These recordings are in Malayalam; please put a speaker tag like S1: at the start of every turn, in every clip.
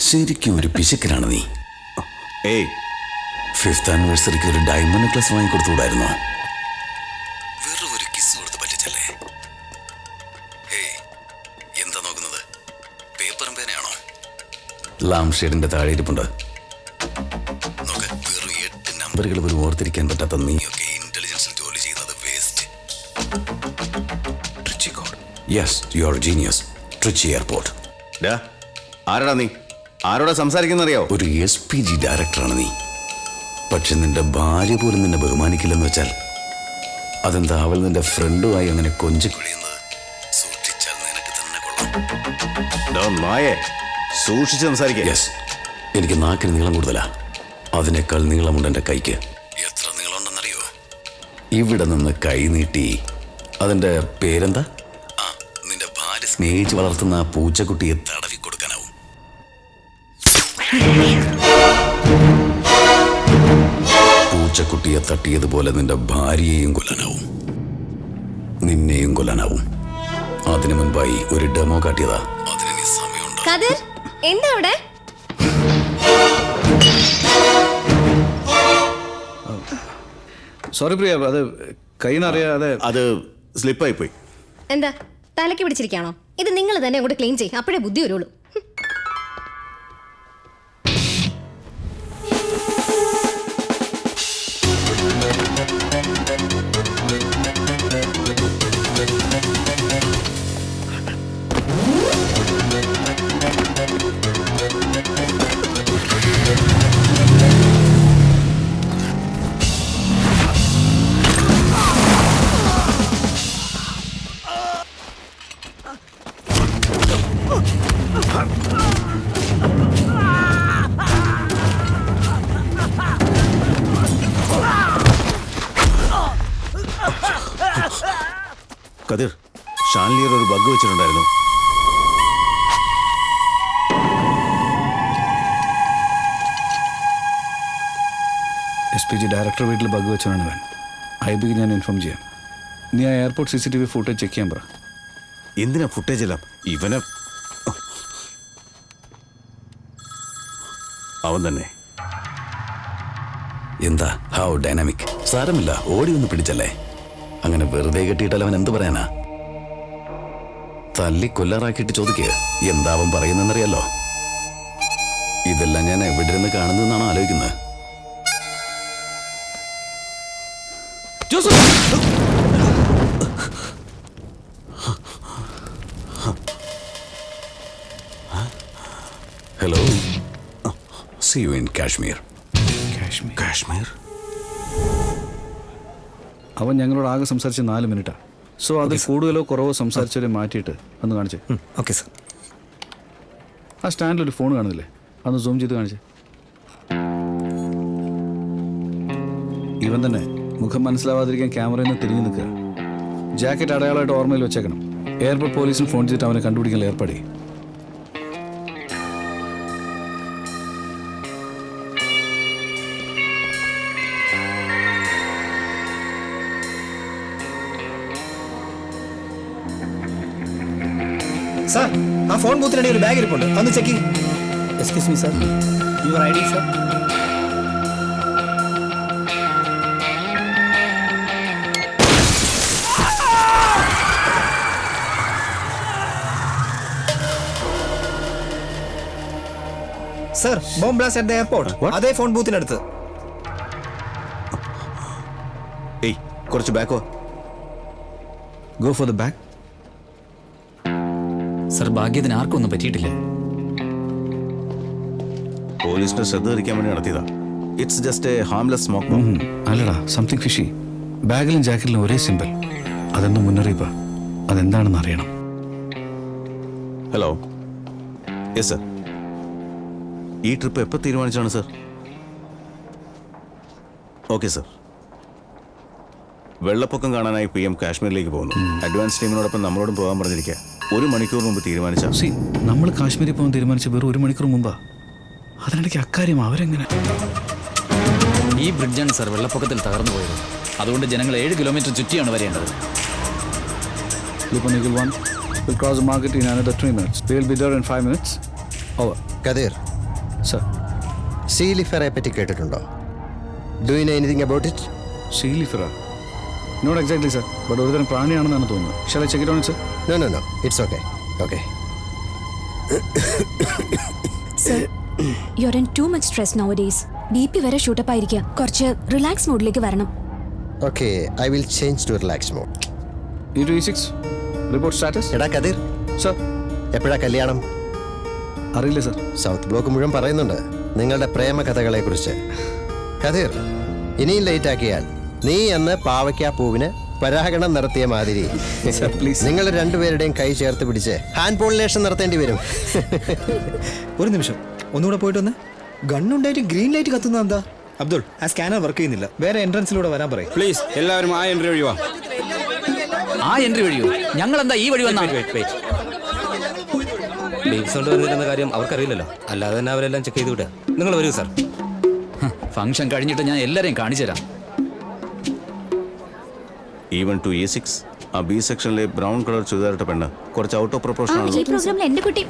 S1: ശരിക്കും ഒരു പിശുക്കനാണ് നീ.
S2: ഏയ്,
S1: 5th ആനിവേഴ്സറിക്ക് ഒരു ഡയമണ്ട് നെക്ലസ് വാങ്ങിക്കൊടുത്തുകൂടായിരുന്നോ? വെറും ഒരു കിസ് കൊടുത്ത് പറ്റിച്ചല്ലേ? ഏയ്, എന്താ നോക്കുന്നത്? പേപ്പറും പേനയാണോ? ലാം ഷെയ്ഡിന്റെ താഴെ ഇരിപ്പുണ്ട്. നോക്ക്, വെറും 8 നമ്പറുകൾ പോലും ഓർത്തിരിക്കാൻ പറ്റാത്ത നീയൊക്കെ ഇന്റലിജൻസിൽ ജോലി ചെയ്യുന്നത് waste. Trichy code. Yes, you are genius. Trichy airport.
S2: ആരാടാ നീ? ആരോടാ സംസാരിക്കുന്നറിയോ?
S1: ഒരു SPG ഡയറക്ടറാണ് നീ. പക്ഷെ നിന്റെ ഭാര്യ പോലും നിന്നെ ബഹുമാനിക്കില്ലെന്ന് വെച്ചാൽ അതെന്താ? അവൾ നിന്റെ ഫ്രണ്ടുമായി അങ്ങനെ കൊഞ്ചിക്കുഴിയുന്നത് സൂക്ഷിച്ചാൽ നിനക്ക് തന്നെ കൊള്ളാം.
S2: നായേ, സൂക്ഷിച്ച് സംസാരിക്കുക.
S1: യെസ്, എനിക്ക് നാക്കിന് നീളം കൂടുതലാ. അതിനേക്കാൾ നീളമുണ്ട് എൻ്റെ കൈക്ക്. എത്ര നീളമുണ്ടെന്നറിയോ? ഇവിടെ നിന്ന് കൈ നീട്ടി അതിൻ്റെ പേരെന്താ? ആ, നിന്റെ ഭാര്യ സ്നേഹിച്ച് വളർത്തുന്ന ആ പൂച്ചക്കുട്ടിയെ തടവി കൊടുക്കാനാവും. പൂച്ചക്കുട്ടിയെ തട്ടിയതുപോലെ നിന്റെ ഭാര്യയെയും കൊല്ലാനാവും, നിന്നെയും കൊല്ലാനാവും. അതിനു മുൻപായി ഒരു ഡെമോ കാട്ടിയതാ. അതിന് നീ സമയമുണ്ടോ?
S3: കതിർ, എന്താ അവിടെ?
S4: സോറി പ്രിയ, അത് കൈന്നറിയാതെ
S2: അത് സ്ലിപ്പായി പോയി.
S3: എന്താ തലയ്ക്ക് പിടിച്ചിരിക്കാണോ? ഇത് നിങ്ങൾ തന്നെ അങ്ങോട്ട് ക്ലീൻ ചെയ്യും, അപ്പോഴേ ബുദ്ധി വരുള്ളൂ.
S2: കതിർ, ഷാൻലിയർ ഒരു ബഗ് വെച്ചിട്ടുണ്ടായിരുന്നു.
S4: SPG ഡയറക്ടർ വീട്ടിൽ ബഗ് വെച്ചാണ് ഇവൻ. IBക്ക് ഞാൻ ഇൻഫോം ചെയ്യാം. നീ ആ എയർപോർട്ട് CCTV ഫുട്ടേജ് ചെക്ക് ചെയ്യാൻ പറ.
S2: എന്തിനാ ഫുട്ടേജ് എല്ലാം? ഇവനെ അവൻ തന്നെ.
S1: എന്താ ഹൗ ഡൈനാമിക്. സാരമില്ല, ഓടി ഒന്ന് പിടിച്ചല്ലേ. അങ്ങനെ വെറുതെ കെട്ടിയിട്ടാൽ അവൻ എന്ത് പറയാനാ? തല്ലി കൊല്ലാറാക്കിയിട്ട് ചോദിക്കുക എന്താ അവൻ പറയുന്നറിയാലോ. ഇതെല്ലാം ഞാൻ എവിടെ ഇരുന്ന് കാണുന്നതെന്നാണോ ആലോചിക്കുന്നത്? Hello, see you in Kashmir.
S2: Kashmir?
S4: അവൻ ഞങ്ങളോട് ആകെ സംസാരിച്ച് 4 മിനിറ്റാണ്. സോ അതിൽ കൂടുതലോ കുറവോ സംസാരിച്ചവരെ മാറ്റിയിട്ട് ഒന്ന് കാണിച്ചേ.
S5: Okay sir.
S4: ആ സ്റ്റാൻഡിൽ ഒരു ഫോൺ കാണുന്നില്ലേ? അന്ന് സൂം ചെയ്ത് കാണിച്ചേ. ഇവൻ തന്നെ മുഖം മനസ്സിലാവാതിരിക്കാൻ ക്യാമറയിൽ നിന്ന് തിരിഞ്ഞു നിൽക്കുക. ജാക്കറ്റ് അടയാളമായിട്ട് ഓർമ്മയിൽ വെച്ചേക്കണം. എയർപോർട്ട് പോലീസിന് ഫോൺ ചെയ്തിട്ട് അവനെ കണ്ടുപിടിക്കാൻ ഏർപ്പാടി.
S5: സാർ, ആ ഫോൺ ബൂത്തിനിടയിൽ ഒരു ബാഗ് ഇരിപ്പുണ്ട്, ഒന്ന് check. Excuse me sir, your ID sir. Sir, bomb blast at the airport. അതേ ഫോൺ ബൂത്തിനടുത്ത്.
S2: ഏയ്, കുറച്ച് ബാക്കോ.
S4: Go for the back.
S6: Sir, ഭാഗ്യത്തിന് ആർക്കും ഒന്നും പറ്റിയിട്ടില്ല.
S2: പോലീസിന്റെ ശ്രദ്ധ ധരിക്കാൻ വേണ്ടി നടത്തിയതാ. It's just a harmless smoke bomb.
S4: അല്ലടാ, സംതിങ് ഫിഷി. ബാഗിലും ജാക്കറ്റിലും ഒരേ സിമ്പിൾ. അതെന്താ മുന്നറിയിപ്പാ? അതെന്താണെന്ന് അറിയണം.
S2: Hello, yes sir. ഈ ട്രിപ്പ് എപ്പോൾ തീരുമാനിച്ചാണ് സർ? Okay sir. വെള്ളപ്പൊക്കം കാണാനായി PM കാശ്മീരിലേക്ക് പോകുന്നു. അഡ്വാൻസ് ടീമിനോടൊപ്പം നമ്മളോടും പോകാൻ പറഞ്ഞിരിക്കുക. 1 മണിക്കൂർ മുമ്പ് തീരുമാനിച്ചാൽ.
S4: സി, നമ്മൾ കാശ്മീരിൽ പോകാൻ തീരുമാനിച്ച വെറും 1 മണിക്കൂർ മുമ്പാ. അതിനിടയ്ക്ക് അക്കാര്യം അവരെങ്ങനെ?
S6: ഈ ബ്രിഡ്ജാണ് സർ വെള്ളപ്പൊക്കത്തിൽ തകർന്നു പോയത്. അതുകൊണ്ട് ജനങ്ങൾ 7 കിലോമീറ്റർ ചുറ്റിയാണ് വരേണ്ടത്.
S4: We'll cross the market in another 3 minutes. We'll be there in 5 minutes. Over.
S5: Kathir,
S4: sir.
S7: സീലിഫറെ പറ്റി കേട്ടിട്ടുണ്ടോ? Do you know anything about it?
S4: ഷീലിഫറ? നോട്ട് എക്സാക്ട്ലി സർ, ബട്ട് ഒരുതരം പ്രാണിയാണെന്നാണ് തോന്നുന്നത്. Shall I check it on sir?
S7: No it's okay. Okay.
S8: Sir, you are in too much stress nowadays. BP വരെ ഷൂട്ടപ്പ് ആയിരിക്കുക. കുറച്ച് റിലാക്സ് മോഡിലേക്ക് വരണം.
S7: Okay, I will change to relax mode.
S4: E2E6 report status.
S7: എടാ കതിർ,
S4: സർ.
S7: എപ്പോഴാ കല്യാണം?
S4: അറിയില്ല സർ.
S7: സൗത്ത് ബ്ലോക്ക് മുഴുവൻ പറയുന്നുണ്ട് നിങ്ങളുടെ പ്രേമ കഥകളെ കുറിച്ച്. കതിർ, ഇനിയും ലേറ്റ് ആക്കിയാൽ നീ അന്ന് പാവയ്ക്കാ പൂവിന് പരാഗണം നടത്തിയ മാതിരി
S4: പ്ലീസ്.
S7: നിങ്ങൾ രണ്ടുപേരുടെയും കൈ ചേർത്ത് പിടിച്ച് ഹാൻഡ് പോളിനേഷൻ നടത്തേണ്ടി വരും.
S5: ഒരു നിമിഷം, ഒന്നുകൂടെ പോയിട്ട് വന്ന്. ഗണ്ണുണ്ടായിട്ട് ഗ്രീൻ ലൈറ്റ് കത്തുന്ന എന്താ? അബ്ദുൾ, ആ സ്കാനർ വർക്ക് ചെയ്യുന്നില്ല. വേറെ എൻട്രൻസിലൂടെ വരാൻ പറയും.
S2: പ്ലീസ് എല്ലാവരും ആ എൻട്രി വഴി വാ.
S6: ആ എൻട്രി വഴിയോ? ഞങ്ങൾ എന്താ ഈ വഴി വന്നാ?
S9: ബേബി സൗണ്ട് വരുന്നില്ലെന്ന കാര്യം അവർക്കറിയില്ലല്ലോ. അല്ലാതെ തന്നെ അവരെല്ലാം ചെക്ക് ചെയ്ത് വിടുക. നിങ്ങൾ വരൂ സാർ.
S6: ഫംഗ്ഷൻ കഴിഞ്ഞിട്ട് ഞാൻ എല്ലാരെയും കാണിച്ചു തരാം.
S2: ഈവൻ ടു E6 ആ B സെക്ഷനിലെ ബ്രൗൺ കളർ ചുരിദാറിട്ട പെണ്ണ് കുറച്ച് ഔട്ട് ഓഫ് പ്രൊപ്പോർഷൻ ആണ്.
S8: ഈ പ്രോഗ്രാമിൽ എന്റെ കുട്ടി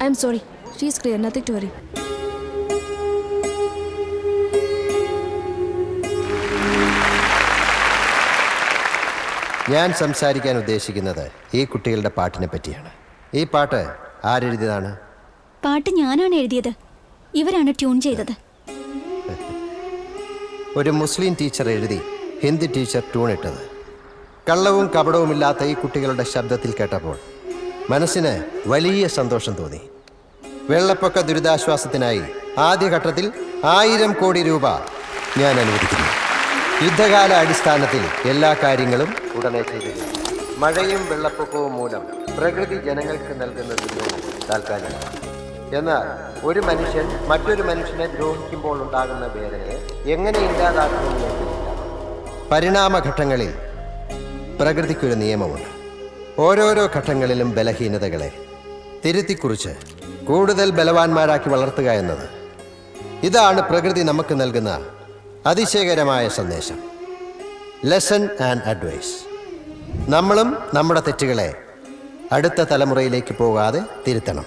S8: I am sorry, she is clear, nothing to worry.
S7: ഞാൻ സംസാരിക്കാൻ ഉദ്ദേശിക്കുന്നത് ഈ കുട്ടികളുടെ പാട്ടിനെ പറ്റിയാണ്. ഈ പാട്ട് ആരെഴുതിയതാണ്?
S8: പാട്ട് ഞാനാണ് എഴുതിയത്. ഇവരാണ് ട്യൂൺ ചെയ്തത്.
S7: ഒരു മുസ്ലിം ടീച്ചർ എഴുതി ഹിന്ദി ടീച്ചർ ട്യൂൺ ഇട്ടത്. കള്ളവും കപടവുമില്ലാത്ത ഈ കുട്ടികളുടെ ശബ്ദത്തിൽ കേട്ടപ്പോൾ മനസ്സിന് വലിയ സന്തോഷം തോന്നി. വെള്ളപ്പൊക്ക ദുരിതാശ്വാസത്തിനായി ആദ്യഘട്ടത്തിൽ 1000 കോടി രൂപ ഞാൻ അനുവദിക്കുന്നു. യുദ്ധകാല അടിസ്ഥാനത്തിൽ എല്ലാ കാര്യങ്ങളും ഉടനെ ചെയ്തിരുന്നു. മഴയും വെള്ളപ്പൊക്കവും മൂലം പ്രകൃതി ജനങ്ങൾക്ക് നൽകുന്ന ദുരിതവും താൽക്കാലികമാണ്. എന്നാൽ ഒരു മനുഷ്യൻ മറ്റൊരു മനുഷ്യനെ ദ്രോഹിക്കുമ്പോൾ ഉണ്ടാകുന്ന വേദനയെ എങ്ങനെ ഇല്ലാതാക്കുമെന്ന് പരിണാമഘട്ടങ്ങളിൽ പ്രകൃതിക്കൊരു നിയമമുണ്ട്. ഓരോരോ ഘട്ടങ്ങളിലും ബലഹീനതകളെ തിരുത്തിക്കുറിച്ച് കൂടുതൽ ബലവാന്മാരാക്കി വളർത്തുക എന്നത്, ഇതാണ് പ്രകൃതി നമുക്ക് നൽകുന്ന അതിശയകരമായ സന്ദേശം. Lesson and advice. നമ്മളും നമ്മുടെ തെറ്റുകളെ അടുത്ത തലമുറയിലേക്ക് പോകാതെ തിരുത്തണം.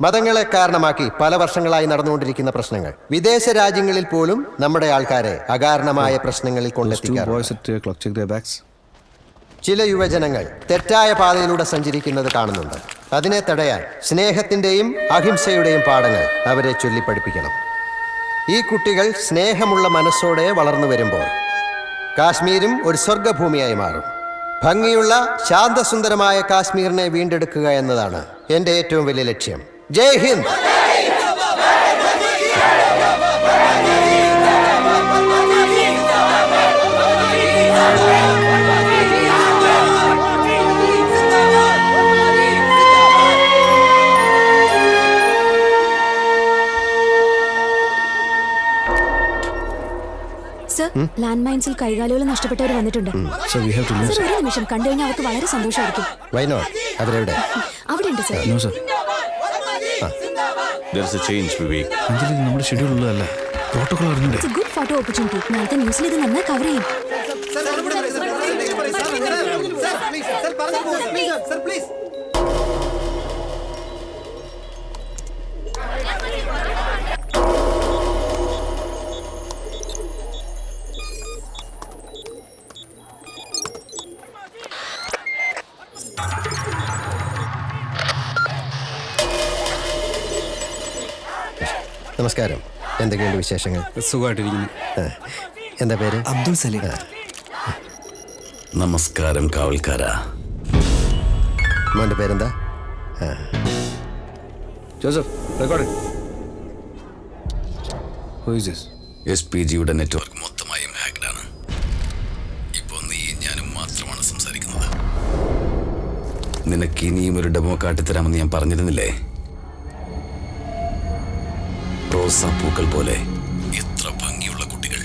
S7: മതങ്ങളെ കാരണമാക്കി പല വർഷങ്ങളായി നടന്നുകൊണ്ടിരിക്കുന്ന പ്രശ്നങ്ങൾ വിദേശ രാജ്യങ്ങളിൽ പോലും നമ്മുടെ ആൾക്കാരെ അകാരണമായ പ്രശ്നങ്ങളിൽ കൊണ്ടെത്തിക്കാറുണ്ട്. ചില യുവജനങ്ങൾ തെറ്റായ പാതയിലൂടെ സഞ്ചരിക്കുന്നത് കാണുന്നുണ്ട്. അതിനെ തടയാൻ സ്നേഹത്തിന്റെയും അഹിംസയുടെയും പാഠങ്ങൾ അവരെ ചൊല്ലിപ്പഠിപ്പിക്കണം. ഈ കുട്ടികൾ സ്നേഹമുള്ള മനസ്സോടെ വളർന്നു വരുമ്പോൾ കാശ്മീരും ഒരു സ്വർഗഭൂമിയായി മാറും. ഭംഗിയുള്ള ശാന്തസുന്ദരമായ കാശ്മീരിനെ വീണ്ടെടുക്കുക എന്നതാണ് എൻ്റെ ഏറ്റവും വലിയ ലക്ഷ്യം. ജയ് ഹിന്ദ്.
S8: സർ, ലാൻഡ് മൈൻസിൽ കൈകാലുകൾ നഷ്ടപ്പെട്ടവർ വന്നിട്ടുണ്ട്.
S4: Sir, we have to leave.
S8: Sir, ഒരു നിമിഷം കണ്ടു കഴിഞ്ഞാൽ അവർക്ക് വളരെ സന്തോഷമായിരിക്കും.
S7: Why not? അവരെവിടെ?
S8: അവിടെ ഉണ്ട് sir.
S4: No sir.
S2: There is a change, Vivek.
S4: Anjali, ഇത് നമ്മുടെ ഷെഡ്യൂൾ ഉള്ളതല്ല. പ്രോട്ടോകോൾ അറിഞ്ഞില്ലേ?
S8: It's a good photo opportunity. നാളത്തെ ന്യൂസിൽ ഇത് നന്നായി കവർ ചെയ്യും.
S7: നമസ്കാരം. എന്തൊക്കെയുണ്ട് വിശേഷങ്ങൾ?
S9: സുഖമായിട്ടിരിക്കുന്നു.
S7: എന്താ പേര്?
S5: അബ്ദുൾ സലീം.
S1: നമസ്കാരം കാവൽക്കാരാ.
S7: മോൻ്റെ പേരെന്താ?
S4: Joseph, record. Who is this?
S1: SPGയുടെ നെറ്റ്വർക്ക് മൊത്തമായും ഹാക്ഡാണ്. ഇപ്പോൾ നീ ഞാനും മാത്രമാണ് സംസാരിക്കുന്നത്. നിനക്ക് ഇനിയും ഒരു ഡെമോ കാട്ടിത്തരാമെന്ന് ഞാൻ പറഞ്ഞിരുന്നില്ലേ? റോസാപ്പൂക്കൾ പോലെ എത്ര ഭംഗിയുള്ള കുട്ടികൾ.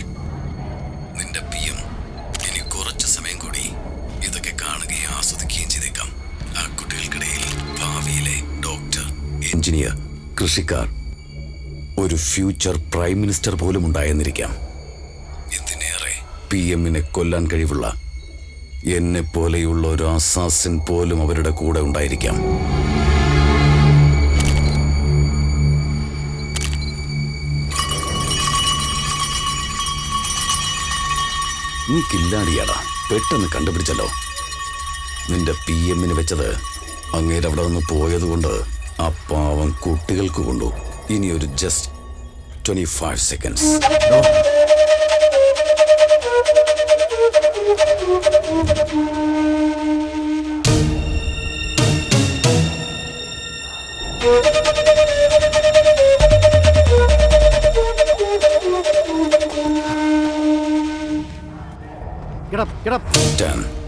S1: നിന്റെ PM ഇനി കുറച്ച് സമയം കൂടി ഇതൊക്കെ കാണുകയും ആസ്വദിക്കുകയും ചെയ്തേക്കാം. ആ കുട്ടികൾക്കിടയിൽ ഭാവിയിലെ ഡോക്ടർ, എഞ്ചിനീയർ, കൃഷിക്കാർ, ഒരു ഫ്യൂച്ചർ പ്രൈം മിനിസ്റ്റർ പോലും ഉണ്ടായെന്നിരിക്കാം. എന്തിനേറെ PM-നെ കൊല്ലാൻ കഴിവുള്ള എന്നെ പോലെയുള്ള ഒരു അസാസിൻ പോലും അവരുടെ കൂടെ ഉണ്ടായിരിക്കാം. നീ കില്ലാടിയാടാ, പെട്ടെന്ന് കണ്ടുപിടിച്ചല്ലോ. നിന്റെ PM വെച്ചത് അങ്ങേര് അവിടെ നിന്ന് പോയത് കൊണ്ട് ആ പാവം കുട്ടികൾക്ക് കൊണ്ടു. ഇനി ഒരു just 25 seconds.
S7: Get up, get up.
S1: 10